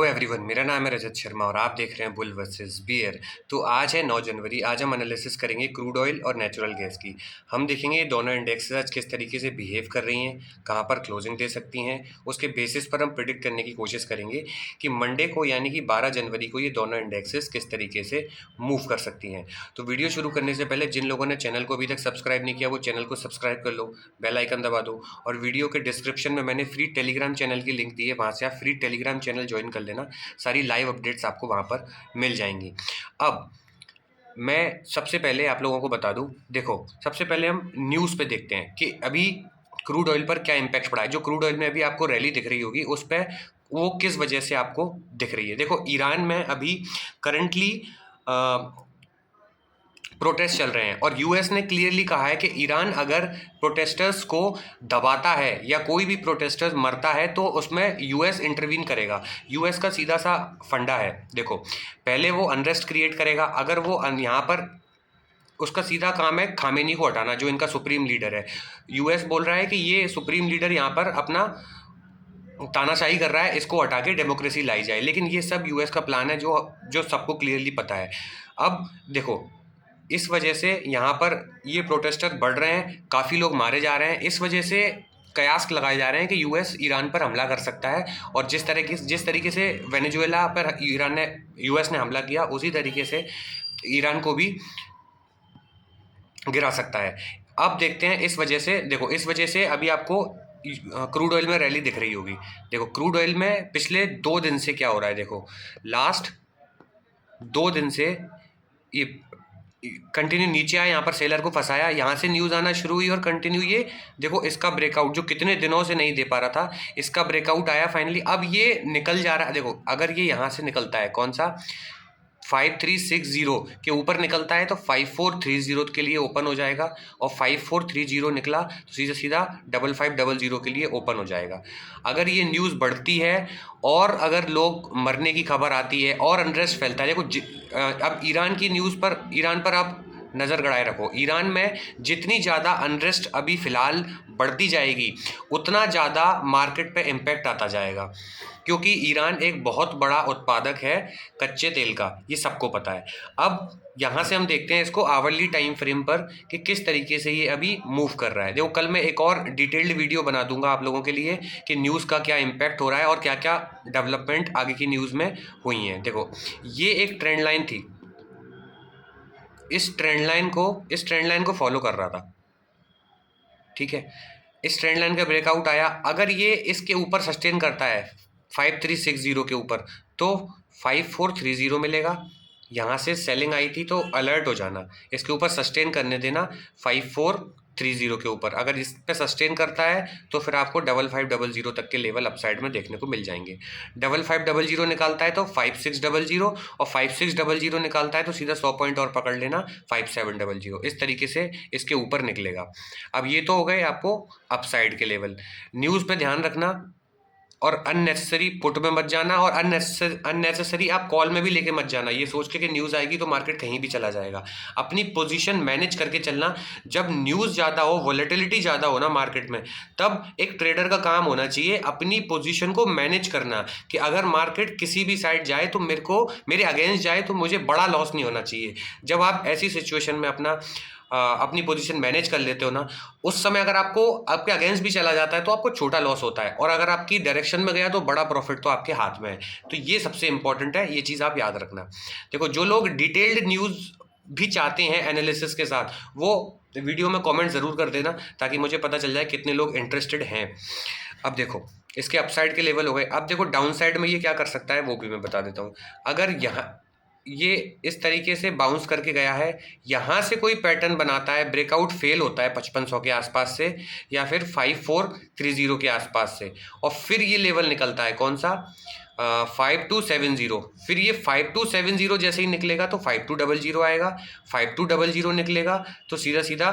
Hello everyone, मेरा नाम है रजत शर्मा और आप देख रहे हैं बुल वर्सेस बियर। तो आज है 9 जनवरी। आज हम एनालिसिस करेंगे क्रूड ऑयल और नेचुरल गैस की। हम देखेंगे ये दोनों इंडेक्सेस आज किस तरीके से बिहेव कर रही हैं, कहाँ पर क्लोजिंग दे सकती हैं। उसके बेसिस पर हम प्रिडिक्ट करने की कोशिश करेंगे कि मंडे को यानी कि 12 जनवरी को ये दोनों इंडेक्सेस किस तरीके से मूव कर सकती हैं। तो वीडियो शुरू करने से पहले जिन लोगों ने चैनल को अभी तक सब्सक्राइब नहीं किया वो चैनल को सब्सक्राइब कर लो, बेल आइकन दबा दो। और वीडियो के डिस्क्रिप्शन में मैंने फ्री टेलीग्राम चैनल की लिंक दी है, वहाँ से आप फ्री टेलीग्राम चैनल ज्वाइन कर लेना। सारी लाइव अपडेट्स आपको वहाँ पर मिल जाएंगी। अब मैं सबसे पहले आप लोगों को बता दूं, देखो सबसे पहले हम न्यूज़ पे देखते हैं कि अभी क्रूड ऑयल पर क्या इम्पैक्ट पड़ा है। जो क्रूड ऑयल में अभी आपको रैली दिख रही होगी उस पर वो किस वजह से आपको दिख रही है। देखो ईरान में अभी करंटली प्रोटेस्ट चल रहे हैं और यूएस ने क्लियरली कहा है कि ईरान अगर प्रोटेस्टर्स को दबाता है या कोई भी प्रोटेस्टर्स मरता है तो उसमें यूएस इंटरवीन करेगा। यूएस का सीधा सा फंडा है। देखो पहले वो अनरेस्ट क्रिएट करेगा, अगर वो यहाँ पर उसका सीधा काम है खामेनी को हटाना, जो इनका सुप्रीम लीडर है। यूएस बोल रहा है कि ये सुप्रीम लीडर यहाँ पर अपना तानाशाही कर रहा है, इसको हटा के डेमोक्रेसी लाई जाए। लेकिन ये सब यूएस का प्लान है जो जो सबको क्लियरली पता है। अब देखो इस वजह से यहाँ पर ये प्रोटेस्टर बढ़ रहे हैं, काफ़ी लोग मारे जा रहे हैं। इस वजह से कयास लगाए जा रहे हैं कि यूएस ईरान पर हमला कर सकता है और जिस तरीके से वेनेजुएला पर यूएस ने हमला किया उसी तरीके से ईरान को भी गिरा सकता है। अब देखते हैं इस वजह से, देखो इस वजह से अभी आपको क्रूड ऑयल में रैली दिख रही होगी। देखो क्रूड ऑयल में पिछले 2 दिन से क्या हो रहा है, देखो लास्ट 2 दिन से ये कंटिन्यू नीचे आया, यहाँ पर सेलर को फंसाया, यहाँ से न्यूज़ आना शुरू हुई और कंटिन्यू ये देखो इसका ब्रेकआउट जो कितने दिनों से नहीं दे पा रहा था, इसका ब्रेकआउट आया फाइनली। अब ये निकल जा रहा है। देखो अगर ये यहाँ से निकलता है, कौन सा 5360 के ऊपर निकलता है तो 5430 के लिए ओपन हो जाएगा और 5430 निकला तो सीधा सीधा 5500 के लिए ओपन हो जाएगा। अगर ये न्यूज़ बढ़ती है और अगर लोग मरने की खबर आती है और अनरेस्ट फैलता है, देखो अब ईरान पर आप नज़र गड़ाए रखो। ईरान में जितनी ज़्यादा अनरेस्ट अभी फ़िलहाल बढ़ती जाएगी उतना ज़्यादा मार्केट पे इम्पैक्ट आता जाएगा, क्योंकि ईरान एक बहुत बड़ा उत्पादक है कच्चे तेल का, ये सबको पता है। अब यहाँ से हम देखते हैं इसको आवरली टाइम फ्रेम पर कि किस तरीके से ये अभी मूव कर रहा है। देखो कल मैं एक और डिटेल्ड वीडियो बना दूंगा आप लोगों के लिए कि न्यूज़ का क्या इम्पैक्ट हो रहा है और क्या क्या डेवलपमेंट आगे की न्यूज़ में हुई हैं। देखो ये एक ट्रेंड लाइन थी, इस ट्रेंड लाइन को फॉलो कर रहा था, ठीक है। इस ट्रेंड लाइन का ब्रेकआउट आया, अगर ये इसके ऊपर सस्टेन करता है 5360 के ऊपर तो 5430 मिलेगा। यहाँ से सेलिंग आई थी तो अलर्ट हो जाना, इसके ऊपर सस्टेन करने देना 5430 के ऊपर। अगर इस पे सस्टेन करता है तो फिर आपको 5500 तक के लेवल अपसाइड में देखने को मिल जाएंगे। 5500 निकालता है तो 5600 और 5600 निकालता है तो सीधा 100 पॉइंट और पकड़ लेना 5700। इस तरीके से इसके ऊपर निकलेगा। अब ये तो हो गए आपको अपसाइड के लेवल। न्यूज़ पे ध्यान रखना और अननेसेसरी पुट में मत जाना और अननेसेसरी आप कॉल में भी लेके मत जाना ये सोच के कि न्यूज़ आएगी तो मार्केट कहीं भी चला जाएगा। अपनी पोजीशन मैनेज करके चलना। जब न्यूज़ ज़्यादा हो, वॉलेटिलिटी ज़्यादा हो ना मार्केट में, तब एक ट्रेडर का काम होना चाहिए अपनी पोजीशन को मैनेज करना कि अगर मार्केट किसी भी साइड जाए तो मेरे अगेंस्ट जाए तो मुझे बड़ा लॉस नहीं होना चाहिए। जब आप ऐसी सिचुएशन में अपनी पोजीशन मैनेज कर लेते हो ना, उस समय अगर आपके अगेंस्ट भी चला जाता है तो आपको छोटा लॉस होता है और अगर आपकी डायरेक्शन में गया तो बड़ा प्रॉफिट तो आपके हाथ में है। तो ये सबसे इंपॉर्टेंट है, ये चीज़ आप याद रखना। देखो जो लोग डिटेल्ड न्यूज़ भी चाहते हैं एनालिसिस के साथ, वो वीडियो में कमेंट ज़रूर कर देना ताकि मुझे पता चल जाए कितने लोग इंटरेस्टेड हैं। अब देखो इसके अपसाइड के लेवल हो गए। अब देखो डाउन साइड में ये क्या कर सकता है वो भी मैं बता देता हूँ। अगर यहाँ ये इस तरीके से बाउंस करके गया है, यहाँ से कोई पैटर्न बनाता है, ब्रेकआउट फेल होता है 5500 के आसपास से या फिर 5430 के आसपास से, और फिर ये लेवल निकलता है कौन सा 5270। फिर ये 5270 जैसे ही निकलेगा तो 5200 आएगा, 5200 निकलेगा तो सीधा सीधा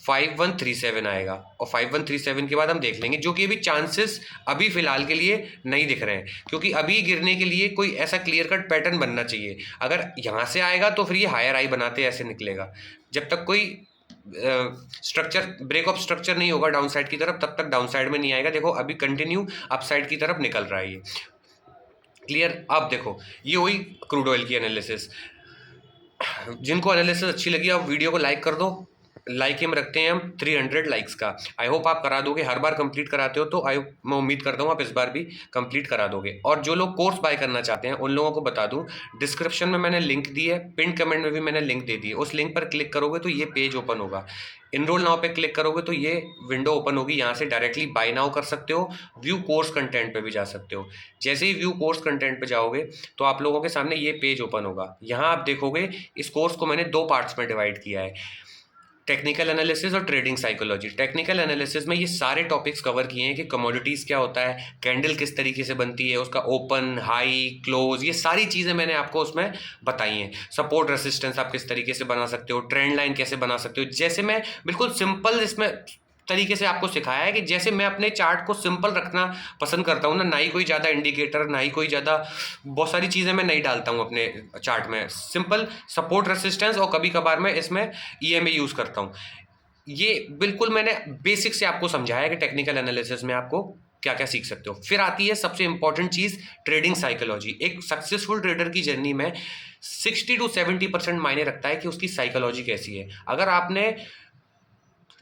5137 आएगा और 5137 के बाद हम देख लेंगे, जो कि अभी चांसेस अभी फिलहाल के लिए नहीं दिख रहे हैं क्योंकि अभी गिरने के लिए कोई ऐसा क्लियर कट पैटर्न बनना चाहिए। अगर यहाँ से आएगा तो फिर ये हायर आई बनाते ऐसे निकलेगा। जब तक कोई ब्रेक ऑफ स्ट्रक्चर नहीं होगा डाउन साइड की तरफ तब तक डाउन साइड में नहीं आएगा। देखो अभी कंटिन्यू अप साइड की तरफ निकल रहा है ये। क्लियर। अब देखो ये हुई क्रूड ऑयल की एनालिसिस। जिनको एनालिसिस अच्छी लगी आप वीडियो को लाइक कर दो। लाइक हम रखते हैं हम 300 लाइक्स का। आई होप आप करा दोगे, हर बार कंप्लीट कराते हो तो मैं उम्मीद करता हूँ आप इस बार भी कंप्लीट करा दोगे। और जो लोग कोर्स बाय करना चाहते हैं उन लोगों को बता दूं, डिस्क्रिप्शन में मैंने लिंक दी है, पिन कमेंट में भी मैंने लिंक दे दी है। उस लिंक पर क्लिक करोगे तो ये पेज ओपन होगा। इनरोल नाउ पे क्लिक करोगे तो ये विंडो ओपन होगी। यहाँ से डायरेक्टली बाय नाउ कर सकते हो, व्यू कोर्स कंटेंट पे भी जा सकते हो। जैसे ही व्यू कोर्स कंटेंट पे जाओगे तो आप लोगों के सामने ये पेज ओपन होगा। यहाँ आप देखोगे इस कोर्स को मैंने 2 पार्ट्स में डिवाइड किया है, टेक्निकल एनालिसिस और ट्रेडिंग साइकोलॉजी। टेक्निकल एनालिसिस में ये सारे टॉपिक्स कवर किए हैं कि कमोडिटीज़ क्या होता है, कैंडल किस तरीके से बनती है, उसका ओपन हाई क्लोज, ये सारी चीज़ें मैंने आपको उसमें बताई हैं। सपोर्ट रेसिस्टेंस आप किस तरीके से बना सकते हो, ट्रेंड लाइन कैसे बना सकते हो, जैसे मैं बिल्कुल सिंपल इसमें तरीके से आपको सिखाया है कि जैसे मैं अपने चार्ट को सिंपल रखना पसंद करता हूँ ना ही कोई ज़्यादा इंडिकेटर, ना ही कोई ज़्यादा बहुत सारी चीज़ें मैं नहीं डालता हूँ अपने चार्ट में। सिंपल सपोर्ट रेसिस्टेंस और कभी कभार मैं इसमें ईएमए यूज़ करता हूँ। ये बिल्कुल मैंने बेसिक से आपको समझाया है कि टेक्निकल एनालिसिस में आपको क्या क्या सीख सकते हो। फिर आती है सबसे इंपॉर्टेंट चीज़, ट्रेडिंग साइकोलॉजी। एक सक्सेसफुल ट्रेडर की जर्नी में 60 to 70% मायने रखता है कि उसकी साइकोलॉजी कैसी है। अगर आपने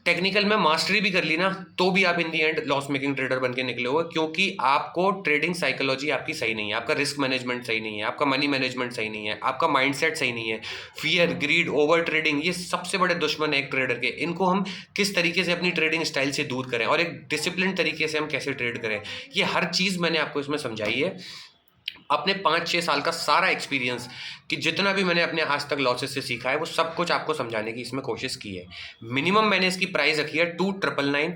टेक्निकल में मास्टरी भी कर ली ना तो भी आप इन दी एंड लॉस मेकिंग ट्रेडर बन के निकले हो, क्योंकि आपको ट्रेडिंग साइकोलॉजी आपकी सही नहीं है, आपका रिस्क मैनेजमेंट सही नहीं है, आपका मनी मैनेजमेंट सही नहीं है, आपका माइंडसेट सही नहीं है। फियर, ग्रीड, ओवर ट्रेडिंग, ये सबसे बड़े दुश्मन है एक ट्रेडर के। इनको हम किस तरीके से अपनी ट्रेडिंग स्टाइल से दूर करें और एक डिसिप्लिन तरीके से हम कैसे ट्रेड करें, ये हर चीज़ मैंने आपको इसमें समझाई है। अपने 5-6 साल का सारा एक्सपीरियंस कि जितना भी मैंने अपने आज तक लॉसेस से सीखा है वो सब कुछ आपको समझाने की इसमें कोशिश की है। मिनिमम मैंने इसकी प्राइस रखी है 2999।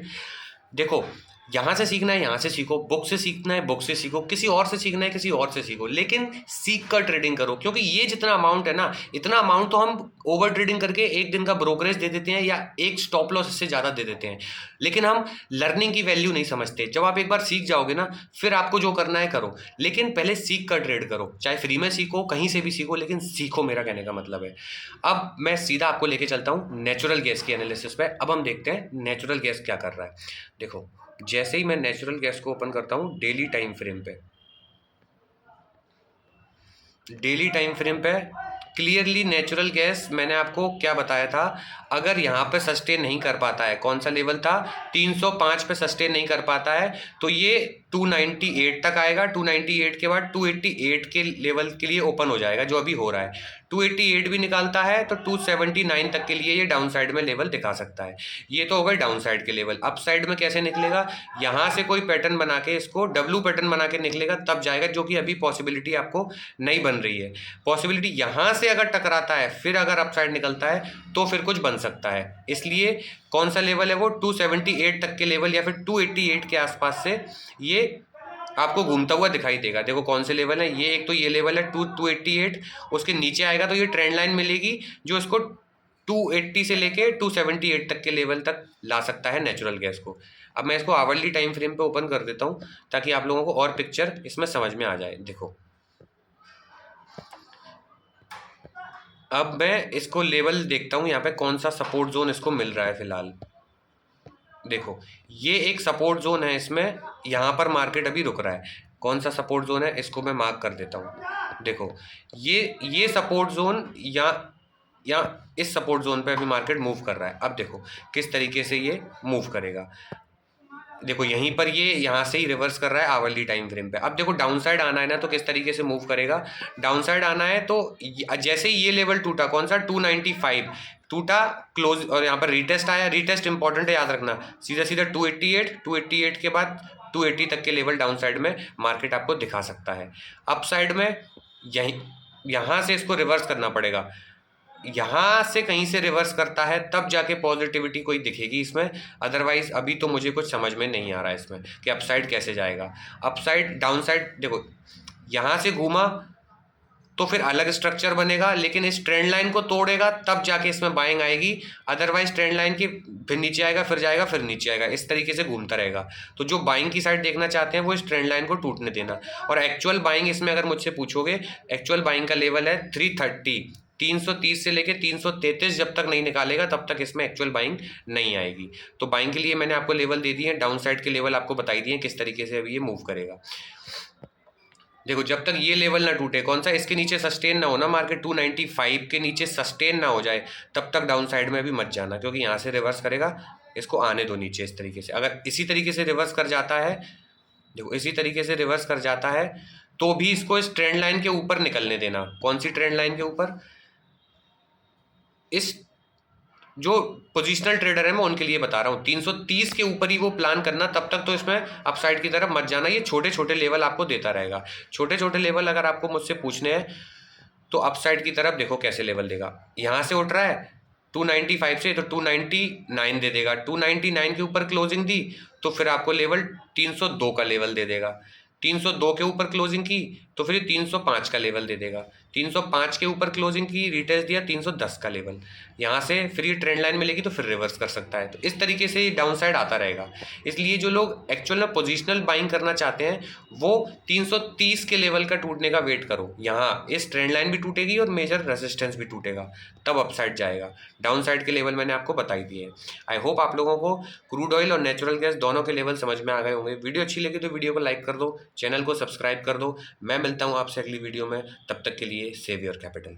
देखो यहाँ से सीखना है यहाँ से सीखो, बुक से सीखना है बुक से सीखो, किसी और से सीखना है किसी और से सीखो, लेकिन सीख कर ट्रेडिंग करो। क्योंकि ये जितना अमाउंट है ना, इतना अमाउंट तो हम ओवर ट्रेडिंग करके एक दिन का ब्रोकरेज दे देते हैं या एक स्टॉप लॉस इससे ज़्यादा दे देते हैं, लेकिन हम लर्निंग की वैल्यू नहीं समझते। जब आप एक बार सीख जाओगे ना फिर आपको जो करना है करो, लेकिन पहले सीख कर ट्रेड करो, चाहे फ्री में सीखो कहीं से भी सीखो, लेकिन सीखो, मेरा कहने का मतलब है। अब मैं सीधा आपको लेके चलता हूँ नेचुरल गैस की एनालिसिस पे। अब हम देखते हैं नेचुरल गैस क्या कर रहा है। देखो जैसे ही मैं नेचुरल गैस को ओपन करता हूँ डेली टाइम फ्रेम पे, क्लियरली नेचुरल गैस मैंने आपको क्या बताया था, अगर यहाँ पे सस्टेन नहीं कर पाता है, कौन सा लेवल था 305 पे सस्टेन नहीं कर पाता है तो ये 298 तक आएगा। 298 के बाद 288 के लेवल के लिए ओपन हो जाएगा, जो अभी हो रहा है। 288 भी निकालता है तो 279 तक के लिए ये डाउन साइड में लेवल दिखा सकता है। ये तो होगा डाउन साइड के लेवल। अप साइड में कैसे निकलेगा, यहाँ से कोई पैटर्न बना के इसको डब्लू पैटर्न बना के निकलेगा तब जाएगा, जो कि अभी पॉसिबिलिटी आपको नहीं बन रही है। पॉसिबिलिटी यहाँ से अगर टकराता है फिर अगर अप साइड निकलता है तो फिर कुछ बन सकता है। इसलिए कौन सा लेवल है वो 278 तक के लेवल या फिर 288 के आसपास से ये आपको घूमता हुआ दिखाई देगा। देखो कौन से लेवल है ये, एक तो ये लेवल है 288, उसके नीचे आएगा तो ये ट्रेंड लाइन मिलेगी जो इसको 280 से लेके 278 तक के लेवल तक ला सकता है नेचुरल गैस को। अब मैं इसको आवरली टाइम फ्रेम पे ओपन कर देता हूँ ताकि आप लोगों को और पिक्चर इसमें समझ में आ जाए। देखो अब मैं इसको लेवल देखता हूँ यहाँ पे कौन सा सपोर्ट जोन इसको मिल रहा है फिलहाल। देखो ये एक सपोर्ट जोन है, इसमें यहाँ पर मार्केट अभी रुक रहा है। कौन सा सपोर्ट जोन है इसको मैं मार्क कर देता हूँ। देखो ये सपोर्ट जोन या इस सपोर्ट जोन पे अभी मार्केट मूव कर रहा है। अब देखो किस तरीके से ये मूव करेगा। देखो यहीं पर ये यहाँ से ही रिवर्स कर रहा है आवरली टाइम फ्रेम पे। अब देखो डाउन साइड आना है ना तो किस तरीके से मूव करेगा। डाउन साइड आना है तो जैसे ही ये लेवल टूटा, कौन सा 295 टूटा क्लोज, और यहाँ पर रीटेस्ट आया। रीटेस्ट इंपॉर्टेंट है, याद रखना। सीधा सीधा 288 के बाद 280 तक के लेवल डाउन साइड में मार्केट आपको दिखा सकता है। अप साइड में यहाँ से इसको रिवर्स करना पड़ेगा। यहाँ से कहीं से रिवर्स करता है तब जाके पॉजिटिविटी कोई दिखेगी इसमें, अदरवाइज अभी तो मुझे कुछ समझ में नहीं आ रहा है इसमें कि अपसाइड कैसे जाएगा। अपसाइड डाउन साइड देखो यहाँ से घूमा तो फिर अलग स्ट्रक्चर बनेगा, लेकिन इस ट्रेंड लाइन को तोड़ेगा तब जाके इसमें बाइंग आएगी। अदरवाइज ट्रेंड लाइन की फिर नीचे आएगा फिर जाएगा फिर नीचे आएगा, इस तरीके से घूमता रहेगा। तो जो बाइंग की साइड देखना चाहते हैं वो इस ट्रेंड लाइन को टूटने देना। और एक्चुअल बाइंग इसमें अगर मुझसे पूछोगे, एक्चुअल बाइंग का लेवल है 330। 330 से लेके 333 जब तक नहीं निकालेगा तब तक इसमें एक्चुअल बाइंग नहीं आएगी। तो बाइंग के लिए मैंने आपको लेवल दे दिए हैं, डाउन साइड के लेवल आपको बताई दिए किस तरीके से अभी ये मूव करेगा। देखो जब तक ये लेवल ना टूटे, कौन सा, इसके नीचे सस्टेन ना हो ना मार्केट, 295 के नीचे सस्टेन ना हो जाए, तब तक डाउन साइड में भी मत जाना, क्योंकि यहाँ से रिवर्स करेगा, इसको आने दो नीचे इस तरीके से। अगर इसी तरीके से रिवर्स कर जाता है, देखो इसी तरीके से रिवर्स कर जाता है, तो भी इसको इस ट्रेंड लाइन के ऊपर निकलने देना। कौन सी ट्रेंड लाइन के ऊपर? इस जो पोजिशनल ट्रेडर है मैं उनके लिए बता रहा हूँ, 330 के ऊपर ही वो प्लान करना, तब तक तो इसमें अपसाइड की तरफ मत जाना। ये छोटे छोटे लेवल आपको देता रहेगा, छोटे छोटे लेवल अगर आपको मुझसे पूछने हैं तो अपसाइड की तरफ देखो कैसे लेवल देगा। यहाँ से उठ रहा है 295 से, तो 299 दे देगा, 299 के ऊपर क्लोजिंग दी तो फिर आपको लेवल 302 का लेवल दे देगा, 302 के ऊपर क्लोजिंग की तो फिर 305 का लेवल दे देगा, 305 के ऊपर क्लोजिंग की, रिटेस्ट दिया 310 का लेवल, यहाँ से फिर ये ट्रेंड लाइन मिलेगी तो फिर रिवर्स कर सकता है। तो इस तरीके से डाउन साइड आता रहेगा। इसलिए जो लोग एक्चुअल में पोजिशनल बाइंग करना चाहते हैं वो 330 के लेवल का टूटने का वेट करो, यहाँ इस ट्रेंड लाइन भी टूटेगी और मेजर रेजिस्टेंस भी टूटेगा, तब अपसाइड जाएगा। डाउन साइड के लेवल मैंने आपको बताई दिए। आई होप आप लोगों को क्रूड ऑयल और नेचुरल गैस दोनों के लेवल समझ में आ गए होंगे। वीडियो अच्छी लगी तो वीडियो को लाइक कर दो, चैनल को सब्सक्राइब कर दो। मैं मिलता हूँ आपसे अगली वीडियो में, तब तक के लिए सेव योर कैपिटल।